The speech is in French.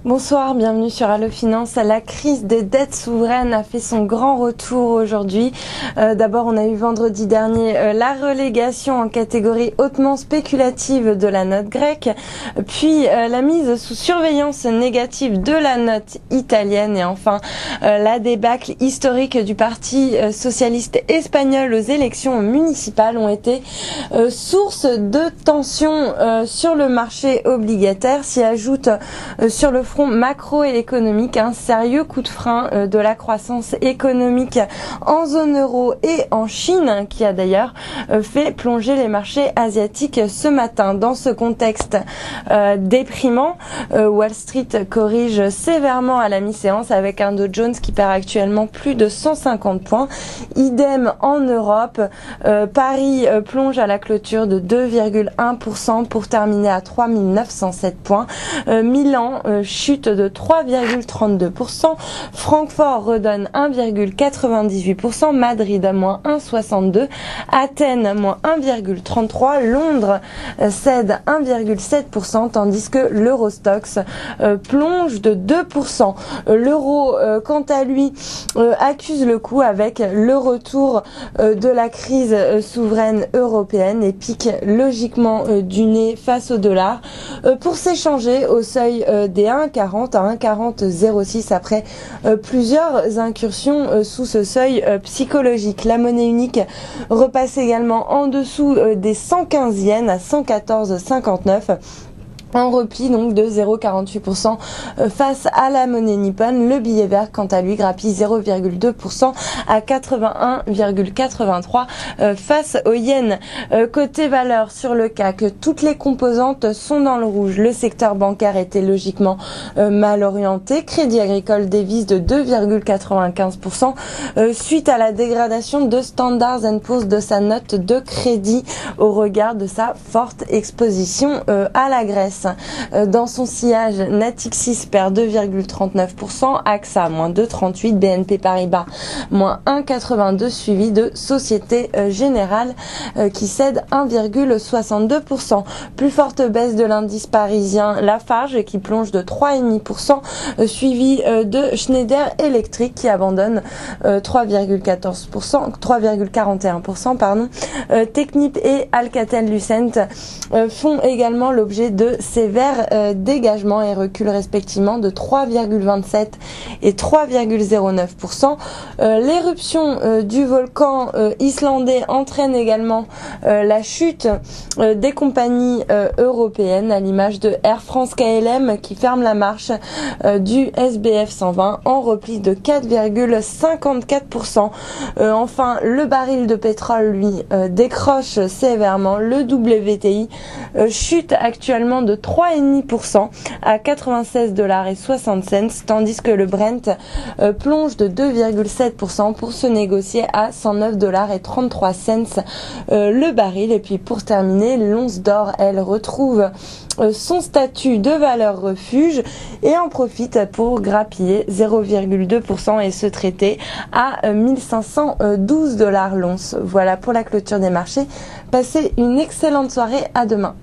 Bonsoir, bienvenue sur Allo Finance. La crise des dettes souveraines a fait son grand retour aujourd'hui. D'abord, on a eu vendredi dernier la relégation en catégorie hautement spéculative de la note grecque, puis la mise sous surveillance négative de la note italienne et enfin la débâcle historique du Parti socialiste espagnol aux élections municipales ont été source de tensions sur le marché obligataire. S'y ajoute sur le front macroéconomique un sérieux coup de frein de la croissance économique en zone euro et en Chine, qui a d'ailleurs fait plonger les marchés asiatiques ce matin. Dans ce contexte déprimant, Wall Street corrige sévèrement à la mi-séance avec un Dow Jones qui perd actuellement plus de 150 points. Idem en Europe, Paris plonge à la clôture de 2,1% pour terminer à 3907 points. Milan chute de 3,32%. Francfort redonne 1,98%. Madrid moins 1,62%. Athènes moins 1,33%. Londres cède 1,7%, tandis que l'Eurostoxx plonge de 2%. L'euro, quant à lui, accuse le coup avec le retour de la crise souveraine européenne et pique logiquement du nez face au dollar pour s'échanger au seuil des 1,40 à 1,40,06 après plusieurs incursions sous ce seuil psychologique. La monnaie unique repasse également en dessous des 115 yens à 114,59. En repli donc de 0,48% face à la monnaie nippone. Le billet vert quant à lui grappille 0,2% à 81,83 face au yen. Côté valeur sur le CAC, toutes les composantes sont dans le rouge. Le secteur bancaire était logiquement mal orienté. Crédit Agricole dévisse de 2,95% suite à la dégradation de Standard & Poor's de sa note de crédit au regard de sa forte exposition à la Grèce. Dans son sillage, Natixis perd 2,39%, AXA moins 2,38%, BNP Paribas moins 1,82%, suivi de Société Générale qui cède 1,62%. Plus forte baisse de l'indice parisien Lafarge qui plonge de 3,5%, suivi de Schneider Electric qui abandonne 3,41%, pardon. Technip et Alcatel-Lucent font également l'objet de sévères dégagements et reculent respectivement de 3,27 et 3,09%. L'éruption du volcan islandais entraîne également la chute des compagnies européennes à l'image de Air France KLM qui ferme la marche du SBF 120 en repli de 4,54%. Enfin, le baril de pétrole lui décroche sévèrement. Le WTI chute actuellement de 3,5% à 96,60 $, tandis que le Brent plonge de 2,7% pour se négocier à 109,33 $ le baril. Et puis pour terminer, l'once d'or, elle retrouve son statut de valeur refuge et en profite pour grappiller 0,2% et se traiter à 1512 $ l'once. Voilà pour la clôture des marchés. Passez une excellente soirée, à demain.